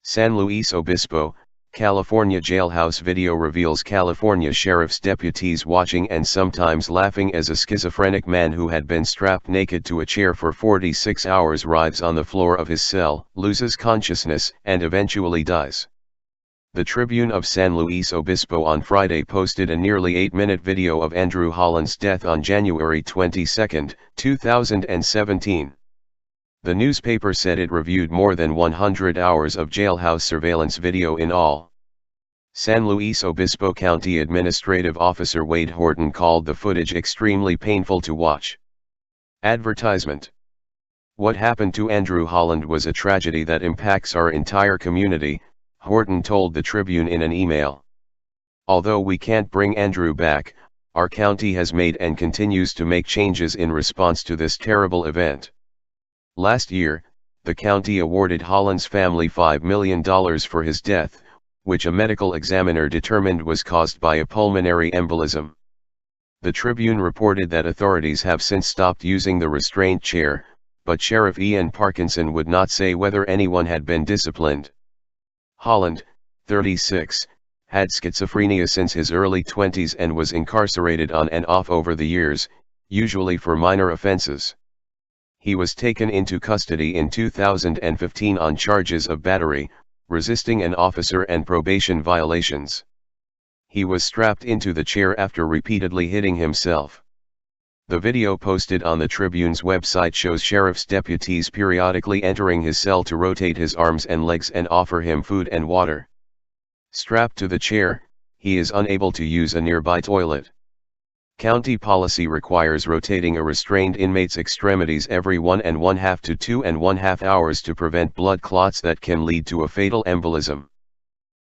San Luis Obispo, California jailhouse video reveals California sheriff's deputies watching and sometimes laughing as a schizophrenic man who had been strapped naked to a chair for 46 hours writhes on the floor of his cell, loses consciousness, and eventually dies. The Tribune of San Luis Obispo on Friday posted a nearly 8-minute video of Andrew Holland's death on January 22, 2017. The newspaper said it reviewed more than 100 hours of jailhouse surveillance video in all. San Luis Obispo County Administrative Officer Wade Horton called the footage extremely painful to watch. Advertisement. What happened to Andrew Holland was a tragedy that impacts our entire community, Horton told the Tribune in an email. Although we can't bring Andrew back, our county has made and continues to make changes in response to this terrible event. Last year, the county awarded Holland's family $5 million for his death, which a medical examiner determined was caused by a pulmonary embolism. The Tribune reported that authorities have since stopped using the restraint chair, but Sheriff Ian Parkinson would not say whether anyone had been disciplined. Holland, 36, had schizophrenia since his early 20s and was incarcerated on and off over the years, usually for minor offenses. He was taken into custody in 2015 on charges of battery, resisting an officer and probation violations. He was strapped into the chair after repeatedly hitting himself. The video posted on the Tribune's website shows sheriff's deputies periodically entering his cell to rotate his arms and legs and offer him food and water. Strapped to the chair, he is unable to use a nearby toilet. County policy requires rotating a restrained inmate's extremities every 1½ to 2½ hours to prevent blood clots that can lead to a fatal embolism.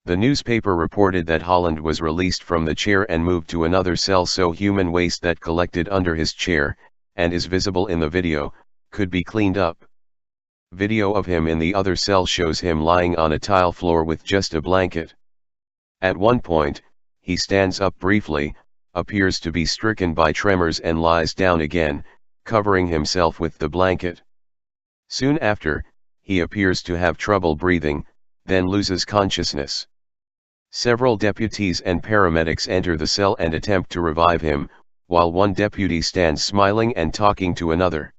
The newspaper reported that Holland was released from the chair and moved to another cell so human waste that collected under his chair, and is visible in the video, could be cleaned up. Video of him in the other cell shows him lying on a tile floor with just a blanket. At one point, he stands up briefly, appears to be stricken by tremors and lies down again, covering himself with the blanket. Soon after, he appears to have trouble breathing, then loses consciousness. Several deputies and paramedics enter the cell and attempt to revive him, while one deputy stands smiling and talking to another.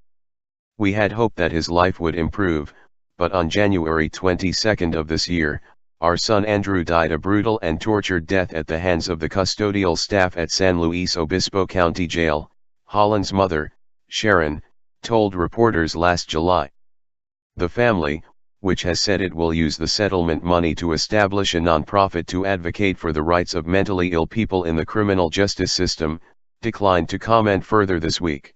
We had hoped that his life would improve, but on January 22 of this year, our son Andrew died a brutal and tortured death at the hands of the custodial staff at San Luis Obispo County Jail, Holland's mother, Sharon, told reporters last July. The family, which has said it will use the settlement money to establish a nonprofit to advocate for the rights of mentally ill people in the criminal justice system, declined to comment further this week.